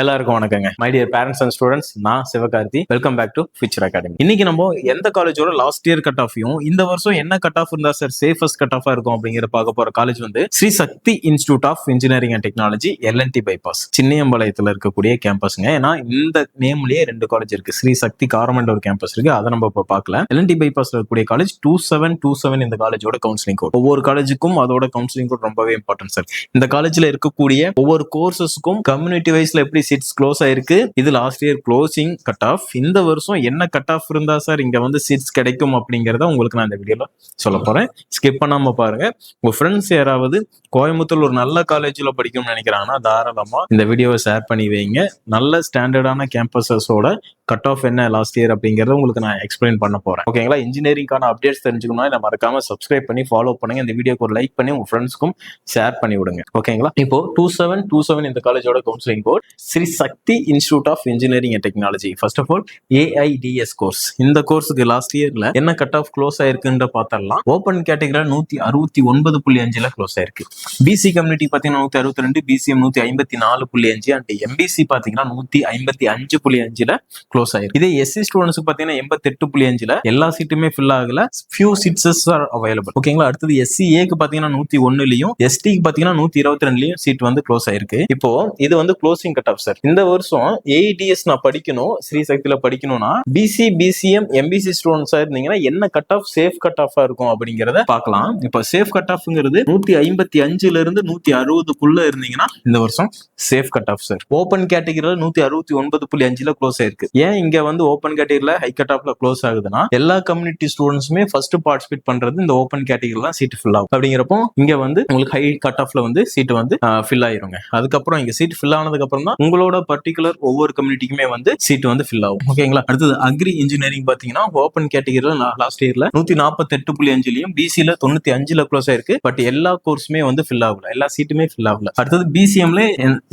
எல்லாருக்கும் வணக்கங்க. My dear parents and students, நான் Sivakarthi. Welcome back to Future Academy. இன்னைக்கு நம்ம எந்த காலேஜோட லாஸ்ட் இயர் கட் ஆஃபையும் இந்த வருஷம் என்ன கட் ஆஃப் இருந்தா சார் சேஃபஸ்ட் கட் ஆஃபா இருக்கும் அப்படிங்கிற பார்க்க போற காலேஜ் வந்து Sri Sakthi Institute of Engineering and Technology L and T bypass சின்னியம்பாளையத்துல இருக்கக்கூடிய கேம்பஸ்ங்க. ஏன்னா இந்த நேம்லயே ரெண்டு காலேஜ் இருக்கு. ஸ்ரீ சக்தி காரமண்ட் ஒரு கேம்பஸ் இருக்கு, அதை நம்ம இப்போ பார்க்கல. எல்என்டி பைபாஸ்ல இருக்கக்கூடிய காலேஜ் 2727 இந்த காலேஜோட கவுன்சிலிங் கோட். ஒவ்வொரு காலேஜுக்கும் அதோட கவுன்சிலிங் கோட் ரொம்பவே இம்பார்ட்டன்ட் சார். இந்த காலேஜ்ல இருக்கக்கூடிய ஒவ்வொரு கோர்சஸ்க்கும் கம்யூனிட்டி வைஸ்ல எப்படி சீட்ஸ் க்ளோஸ் ஆயிருக்கு, இது last year closing cut off. இந்த வருஷம் என்ன கட் ஆஃப் இருந்தா சார் இங்க வந்து சீட்ஸ் கிடைக்கும் அப்படிங்கறத உங்களுக்கு நான் இந்த வீடியோல சொல்ல போறேன். ஸ்கிப் பண்ணாம பாருங்க. உங்க ஃப்ரெண்ட்ஸ் யாராவது கோயம்புத்தூர் ஒரு நல்ல காலேஜ்ல படிக்கணும்னு நினைக்கிறாங்கன்னா தாராளமா இந்த வீடியோவை ஷேர் பண்ணி வைங்க. நல்ல ஸ்டாண்டர்டான கேம்பஸஸோட கட் ஆஃப் என்ன லாஸ்ட் இயர் அப்படிங்கறத உங்களுக்கு நான் எக்ஸ்பிளைன் பண்ண போறேன். ஓகேங்களா? இன்ஜினியரிங்கான அப்டேட்ஸ் தெரிஞ்சுக்கணும்னா இதை மறக்காம சப்ஸ்கிரைப் பண்ணி ஃபாலோ பண்ணுங்க. இந்த வீடியோக்கு ஒரு லைக் பண்ணி உங்க ஃப்ரெண்ட்ஸ்க்கும் ஷேர் பண்ணி விடுங்க. ஓகேங்களா? இப்போ 2727 இந்த காலேஜோட counselling code Sri Sakthi Institute of Engineering and Technology. First of all AIDS course. இந்த கோர்ஸுக்கு லாஸ்ட் இயர்ல என்ன கட் ஆஃப் க்ளோஸ் ஆயிருக்குன்ற பார்த்தரலாம். ஓப்பன் கேட்டகரியில 169.5 க்ளோஸ் ஆயிருக்கு. பிசி கம்யூனிட்டி பாத்தீங்கன்னா 162, பிசிஎம் 154.5 அண்ட் எம்பிசி பாத்தீங்கன்னா 155.5 க்ளோஸ் ஆயிருக்கு. இதே எஸ்சி ஸ்டூடெண்ட்ஸ் பாத்தீங்கன்னா 88.5 எல்லா சீட்டுமே ஃபில் ஆகல. Few seats are available. ஓகேங்களா? அடுத்தது எஸ்சிஏக்கு பாத்தீங்கன்னா 101லயும் எஸ்டிக்கு பாத்தீங்கன்னா 122லயும் சீட் வந்து க்ளோஸ் ஆயிருக்கு. இப்போ இது வந்து க்ளோசிங் கட் ஆஃப் சார். இந்த வருஷம் ஏஐடிஎஸ் நான் படிக்கணும், ஸ்ரீ சக்தியில படிக்கணும்னா பிசி பிசிஎம் எம்பிசி ஸ்டூடெண்ட்ஸா இருந்தீங்கன்னா என்ன கட் ஆஃப் சேஃப் கட் ஆஃபா இருக்கும் அப்படிங்கறத பார்க்கலாம். இப்போ சேஃப் கட் ஆஃப்ங்கிறது 155ல இருந்து 160க்குள்ள இருந்தீங்கன்னா இந்த வருஷம் safe cut of sir. Open கேட்டகரியில 169.5 க்ளோஸ் ஆயிருக்கு. ஏன் இங்க வந்து ஓப்பன் கேட்டகரியில ஹை கட் ஆஃப்ல க்ளோஸ் ஆகுதுன்னா எல்லா கம்யூனிட்டி ஸ்டூடெண்ட்ஸுமே ஃபர்ஸ்ட் பார்ட்டிசிபேட் பண்றது இந்த ஓப்பன் கேட்டகரியில சீட் ஃபில் ஆகும். அப்படிங்கிறப்போ இங்க வந்து உங்களுக்கு ஹை கட் ஆஃப்ல வந்து சீட் வந்து ஃபில் ஆயிருங்க. அதுக்கப்புறம் இங்க சீட் ஃபில் ஆனதுக்கு அப்புறம் தான் உங்களோட பர்டிகுலர் ஒவ்வொரு கம்யூனிட்டிக்குமே வந்து சீட் வந்து ஃபில் ஆகும். ஓகேங்களா? அடுத்தது அக்ரி இன்ஜினியரிங் பாத்தீங்கன்னா ஓப்பன் கேட்டகரியில லாஸ்ட் இயர்ல 148.5லயும் பிசில 95ல க்ளோஸ் ஆயிருக்கு. பட் எல்லா கோர்ஸுமே வந்து ஃபில் ஆகல, எல்லா சீட்டுமே ஃபில் ஆகல. அடுத்தது பிசிஎம்ல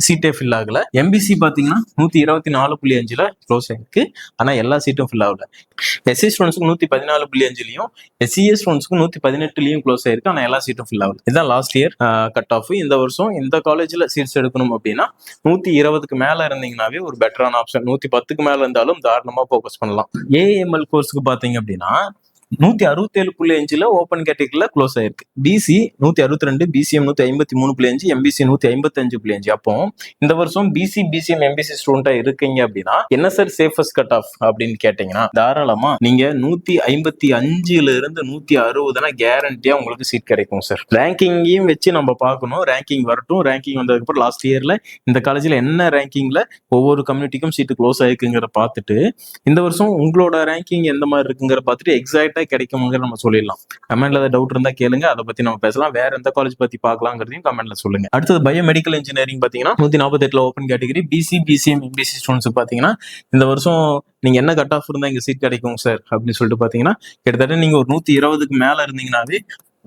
சீட்டே ஃபில் ஆகல. எம்பிசி பாத்தீங்கன்னா 124.5ல க்ளோஸ் ஆயிருக்கு. ஆனா எல்லா சீட்டும் ஃபில் ஆகல. எஸ்சி ஸ்டூடெண்ட்ஸ்க்கு 114.5லயும் எஸ்சிஎஸ் ஸ்டூடெண்ட்ஸ்க்கு 118லயும் க்ளோஸ் ஆயிருக்கு. ஆனா எல்லா சீட்டும் ஃபில் ஆகல. இதுதான் லாஸ்ட் இயர் கட் ஆஃப். இந்த வருஷம் இந்த காலேஜ்ல சீட்ஸ் எடுக்கணும் அப்படின்னா 120க்கு மேல இருந்தீங்கன்னாவே ஒரு பெட்டரான ஆப்ஷன். 110க்கு மேல இருந்தாலும் தாராளமா ஃபோக்கஸ் பண்ணலாம். ஏஎம்எல் கோர்ஸுக்கு பாத்தீங்க அப்படின்னா 167.5 ஓப்பன் கேட்டகரியில க்ளோஸ் ஆயிருக்கு. BC 162, BCM 153.5, MBC 155.5. அப்போ இந்த வருஷம் பிசி பிசிஎம் எம்பிசி ஸ்டூடெண்டா இருக்கீங்க அப்படின்னா என்ன சார் சேஃபஸ்ட் கட் ஆஃப் அப்படின்னு கேட்டீங்கன்னா தாராளமா நீங்க 155ல இருந்து 160 கேரண்டியா உங்களுக்கு சீட் கிடைக்கும் சார். ரேங்கிங்கையும் வச்சு நம்ம பார்க்கணும். ரேங்கிங் வரட்டும். ரேங்கிங் வந்ததுக்கு அப்புறம் லாஸ்ட் இயர்ல இந்த காலேஜ்ல என்ன ரேங்கிங்ல ஒவ்வொரு கம்யூனிட்டிக்கும் சீட்டு க்ளோஸ் ஆயிருக்குங்கிற பார்த்துட்டு இந்த வருஷம் உங்களோட ரேங்கிங் எந்த மாதிரி இருக்குங்கிற பார்த்துட்டு எக்ஸாக்ட் கிடைக்கும்ங்கிற நம்ம சொல்லிடலாம். கமெண்ட்ல ஏதாவது டவுட் இருந்தா கேளுங்க, அதை பத்தி நம்ம பேசலாம். வேற எந்த காலேஜ் பத்தி பார்க்கலாங்கிறதையும் கமெண்ட்ல சொல்லுங்க. அடுத்தது பயோமெடிக்கல் இன்ஜினியரிங் பாத்தீங்கன்னா 148 open category. BC BCM MBC students பாத்தீங்கன்னா இந்த வருஷம் நீங்க என்ன கட் ஆஃப் இருந்தா இங்க சீட் கிடைக்கும் சார் அப்படின்னு சொல்லிட்டு பாத்தீங்கன்னா கிட்டத்தட்ட நீங்க ஒரு 120க்கு மேல இருந்தீங்கன்னாவே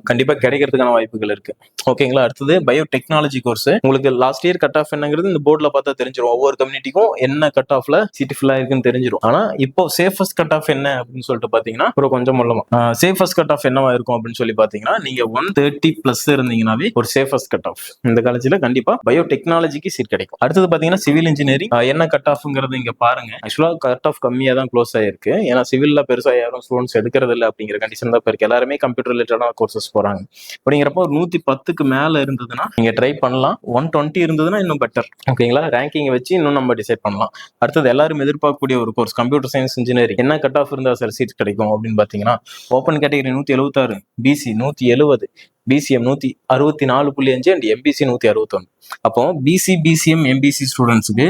கண்டிப்பா கிடைக்கிறதுக்கான வாய்ப்புகள் இருக்கு. ஓகேங்களா? அடுத்தது பயோ டெக்னாலஜி கோர்ஸ். உங்களுக்கு லாஸ்ட் இயர் கட் ஆஃப் என்னங்கிறது இந்த போர்ட்ல பார்த்தா தெரிஞ்சிடும். ஒவ்வொரு கம்யூனிட்டிக்கும் என்ன கட் ஆஃப்ல சீட் ஃபில் ஆயிருக்குன்னு தெரிஞ்சிடும். ஆனா இப்போ சேஃபஸ்ட் கட் ஆஃப் என்ன அப்படின்னு சொல்லிட்டு பாத்தீங்கன்னா ஒரு கொஞ்சம் மூலமா சேஃபஸ்ட் கட் ஆஃப் என்னவா இருக்கும் அப்படின்னு சொல்லி பாத்தீங்கன்னா நீங்க 130+ இருந்தீங்கன்னாவே ஒரு சேஃபஸ்ட் கட் ஆஃப் இந்த காலேஜ்ல கண்டிப்பா பயோ டெக்னாலஜிக்கு சீட் கிடைக்கும். அடுத்தது பாத்தீங்கன்னா சிவில் இன்ஜினியரிங். என்ன கட் ஆஃப்ங்கிறது இங்க பாருங்க. ஆக்சுவலா கட் ஆஃப் கம்மியா தான் க்ளோஸ் ஆயிருக்கு. ஏன்னா சிவில்ல பெருசா யாரும் ஸ்டூடெண்ட்ஸ் எடுக்கிறது இல்லை அப்படிங்கிற கண்டிஷன் தான் இருக்கு. எல்லாருமே கம்ப்யூட்டர் ரிலேட்டடான கோர்சஸ் போறாங்க. அப்படிங்கிறப்போ 110க்கு மேல இருந்ததுன்னா நீங்க ட்ரை பண்ணலாம். 120 இருந்ததுன்னா இன்னும் பெட்டர். ஓகேங்களா? ரேங்கிங் வச்சு இன்னும் நம்ம டிசைட் பண்ணலாம். அடுத்தது எல்லாரும் எதிர்பார்க்கக்கூடிய ஒரு கோர்ஸ் கம்ப்யூட்டர் சயின்ஸ் இன்ஜினியரிங். என்ன கட் ஆஃப் இருந்தா சார் சீட் கிடைக்கும் அப்படின்னு பாத்தீங்கன்னா open category 176, BC 170, BCM 164.5 and MBC 161. அப்போ பிசி பிசிஎம் எம்பிசி ஸ்டூடெண்ட்ஸுக்கு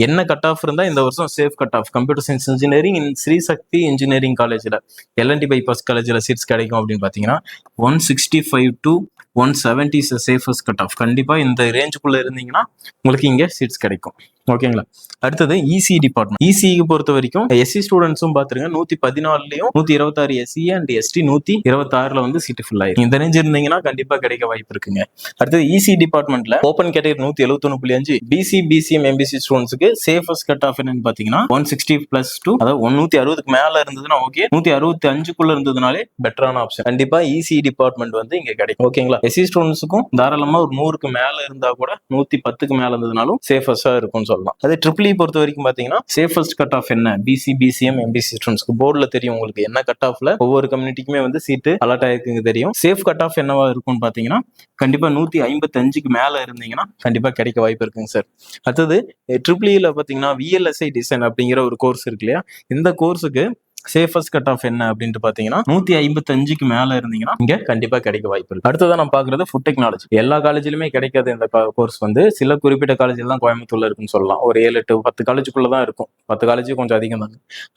என்ன கட் ஆஃப் இருந்தா இந்த வருஷம் safe cut off computer science engineering in Sri Shakthi engineering காலேஜ்ல எல்என்டி பைபாஸ் காலேஜ்ல சீட்ஸ் கிடைக்கும் அப்படின்னு பாத்தீங்கன்னா 165 to 170 சேஃபஸ்ட் கட் ஆஃப். கண்டிப்பா இந்த ரேஞ்சுக்குள்ள இருந்தீங்கன்னா உங்களுக்கு இங்க சீட்ஸ் கிடைக்கும். ஓகேங்களா? அடுத்தது இசி டிபார்ட்மெண்ட். இசிக்கு பொறுத்த வரைக்கும் எஸ்சி ஸ்டூடெண்ட்ஸும் பாத்துருங்க 114லயும் 126 எஸ்சி அண்ட் எஸ்டி 126ல வந்து சீட்டு ஃபில் ஆயிருக்கு. இந்த ரேஞ்ச் இருந்தீங்கன்னா கண்டிப்பா கிடைக்க வாய்ப்பு இருக்குங்க. அடுத்தது இசி டிபார்ட்மெண்ட்ல open category 171.5, BC BCM MBC ஸ்டூடெண்ட்ஸ்க்கு சேஃபஸ்ட் கட் ஆஃப் என்னன்னு பாத்தீங்கன்னா 160+2, அதாவது 160க்கு மேல இருந்ததுன்னா ஓகே, 165க்குள்ள இருந்ததுனாலே பெட்டரான ஆப்ஷன். கண்டிப்பா இசி டிபார்ட்மெண்ட் வந்து இங்க கிடைக்கும். ஓகேங்களா? எஸ்சி ஸ்டூடெண்ட்ஸுக்கும் தாராளமா ஒரு 100க்கு மேல இருந்தா கூட 110க்கு மேல இருந்ததுனாலும் சேஃபஸ்டா இருக்கும் சொல்லலாம். அது ட்ரிபிள் இ பொறுத்த வரைக்கும் பாத்தீங்கன்னா சேஃபஸ்ட் கட் ஆஃப் என்ன, பிசி பிசிஎம் எம்பிசி ஸ்டூடெண்ட்ஸ்க்கு போர்டுல தெரியும் உங்களுக்கு என்ன கட் ஆஃப்ல ஒவ்வொரு கம்யூனிட்டிக்குமே வந்து சீட்டு அலாட் ஆயிருக்குங்க தெரியும். சேஃப் கட் ஆஃப் என்னவா இருக்கும்னு பாத்தீங்கன்னா கண்டிப்பா 155க்கு மேல இருந்தீங்கன்னா கண்டிப்பா கிடைக்க வாய்ப்பு இருக்குங்க சார். அடுத்தது ட்ரிபிள் இல பாத்தீங்கன்னா விஎல்எஸ்ஐ டிசைன் அப்படிங்கிற ஒரு கோர்ஸ் இருக்கு இல்லையா, இந்த கோர்ஸுக்கு சேஃபஸ்ட் கட் ஆஃப் என்ன அப்படின்ட்டு பாத்தீங்கன்னா 155க்கு மேல இருந்தீங்கன்னா இங்க கண்டிப்பா கிடைக்க வாய்ப்பு இருக்கு. அடுத்ததான் நம்ம பாக்குறது ஃபுட் டெக்னாலஜி. எல்லா காலேஜ்லயுமே கிடைக்காது இந்த கோர்ஸ் வந்து, சில குறிப்பிட்ட காலேஜ் தான் கோயம்புத்தூர்ல இருக்குன்னு சொல்லலாம். ஒரு 7 to 10 காலேஜுக்குள்ளதான் இருக்கும். 10 காலேஜ் கொஞ்சம் அதிகம் தான்.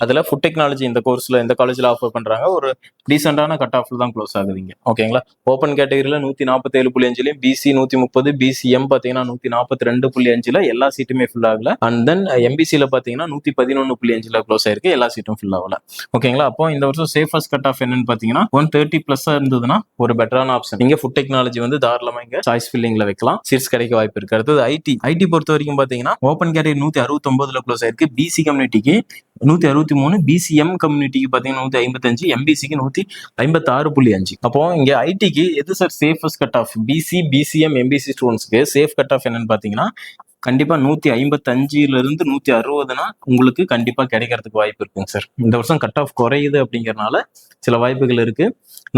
அதுல ஃபுட் டெக்னாலஜி இந்த கோர்ஸ்ல இந்த காலேஜ்ல ஆஃபர் பண்றாங்க. ஒரு டீசென்டான கட் ஆஃப்ல தான் க்ளோஸ் ஆகுதுங்க. ஓகேங்களா. ஓப்பன் கேட்டகரியில 147.5, பிசி 130, பிசிஎம் பாத்தீங்கன்னா 142.5ல எல்லா சீட்டுமே ஃபில் ஆகல. அண்ட் தென் எம்பிசில பாத்தீங்கன்னா 111.5ல க்ளோஸ் ஆயிருக்கு, எல்லா சீட்டும் ஃபில் ஆகல. ஓகேங்களா. அப்போ இந்த வருஷம் சேஃபஸ்ட் கட் ஆஃப் என்னன்னு பாத்தீங்கன்னா 130+ இருந்ததுன்னா ஒரு பெட்டரான ஆப்ஷன். இங்க ஃபுட் டெக்னாலஜி வந்து தாராளமா இங்க சாய்ஸ் ஃபில்லிங்ல வைக்கலாம், சீட்ஸ் கிடைக்க வாய்ப்பு இருக்கு. அடுத்தது ஐடி பொறுத்த வரைக்கும் பாத்தீங்கன்னா ஓப்பன் கேட்டகரி 169ல க்ளோஸ் ஆயிருக்கு, பிசி கம்யூனிட்டிக்கு 163, பிசிஎம் கம்யூனிட்டிக்கு பாத்தீங்கன்னா 155, எம்பிசிக்கு 156.5. அப்போ இங்க ஐடிக்கு எது sir safest cut off? BC BCM MBC ஸ்டூடெண்ட்ஸ்க்கு சேஃப் கட் ஆஃப் என்னன்னு பாத்தீங்கன்னா கண்டிப்பா 155ல இருந்து 160னா உங்களுக்கு கண்டிப்பா கிடைக்கிறதுக்கு வாய்ப்பு இருக்குங்க சார். இந்த வருஷம் கட் ஆஃப் குறையுது அப்படிங்கறதுனால சில வாய்ப்புகள் இருக்கு.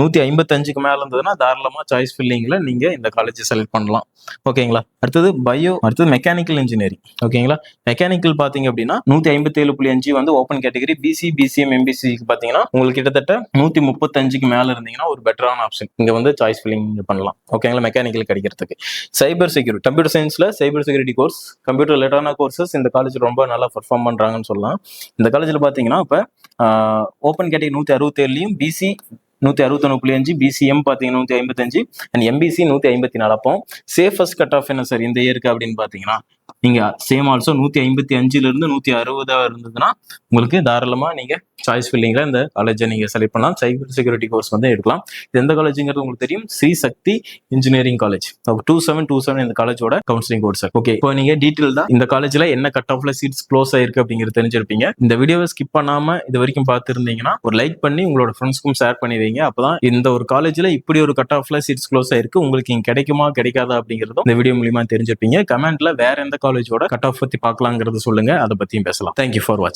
155க்கு மேல இருந்ததுன்னா தாராளமா சாய்ஸ் ஃபில்லிங்ல நீங்க இந்த காலேஜ் செலக்ட் பண்ணலாம். ஓகேங்களா. அடுத்தது மெக்கானிக்கல் இன்ஜினியரிங். ஓகேங்களா. மெக்கானிக்கல் பாத்தீங்க அப்படின்னா 157.5 வந்து ஓப்பன் கேட்டகரி, பிசி பிசிஎம் எம்பிசிக்கு பாத்தீங்கன்னா உங்களுக்கு கிட்டத்தட்ட 135க்கு மேல இருந்தீங்கன்னா ஒரு பெட்டரான ஆப்ஷன் இங்க வந்து சாய்ஸ் ஃபில்லிங் பண்ணலாம். ஓகேங்களா. மெக்கானிக்கல் கிடைக்கிறதுக்கு சைபர் செக்யூரிட்டி, கம்ப்யூட்டர் சயின்ஸ்ல சைபர் செக்யூரிட்டி கோர்ஸ், கம்ப்யூட்டர் ரிலேட்டடான கோர்சஸ் இந்த காலேஜ் ரொம்ப நல்லா பெர்ஃபார்ம் பண்றாங்கன்னு சொல்லலாம். இந்த காலேஜ்ல பாத்தீங்கன்னா இப்ப ஓப்பன் கேட்டகரி 167லையும் பிசி 161.5, பிசிஎம் பாத்தீங்கன்னா 155 அண்ட் எம்பிசி 154. அப்போ சேஃபஸ்ட் கட் ஆஃப் என்ன சார் இந்த இயருக்கு அப்படின்னு பாத்தீங்கன்னா நீங்க சேம் ஆல்சோ 155ல இருந்து 160 இருந்ததுன்னா உங்களுக்கு தாராளமா நீங்க சாய்ஸ் ஃபில்லிங்ல இந்த காலேஜை நீங்க செலக்ட் பண்ணலாம். சைபர் செக்யூரிட்டி கோர்ஸ் வந்து எடுக்கலாம். இது எந்த காலேஜ்ங்கிறது உங்களுக்கு தெரியும், ஸ்ரீ சக்தி இன்ஜினியரிங் காலேஜ். 2727 இந்த காலேஜோட கவுன்சிலிங் கோர்ஸ். ஓகே, இப்போ நீங்க டீடைல் தான் இந்த காலேஜ்ல என்ன கட் ஆஃப்ல சீட்ஸ் க்ளோஸ் ஆயிருக்கு அப்படிங்கிறது தெரிஞ்சிருப்பீங்க. இந்த வீடியோவை ஸ்கிப் பண்ணாம இது வரைக்கும் பார்த்துருந்தீங்கன்னா ஒரு லைக் பண்ணி உங்களோட ஃப்ரெண்ட்ஸ்க்கும் ஷேர் பண்ணி வைங்க. அப்பதான் இந்த ஒரு காலேஜ்ல இப்படி ஒரு கட் ஆஃப்ல சீட்ஸ் க்ளோஸ் ஆயிருக்கு உங்களுக்கு இங்க கிடைக்குமா கிடைக்காதா அப்படிங்கிறதும் இந்த வீடியோ மூலியமா தெரிஞ்சிருப்பீங்க. கமெண்ட்ல வேற எந்த காலேஜோட கட் ஆஃப் பத்தி பார்க்கலாங்கிறது சொல்லுங்க, அதை பத்தியும் பேசலாம். தேங்க்யூ ஃபார் வாட்சிங்.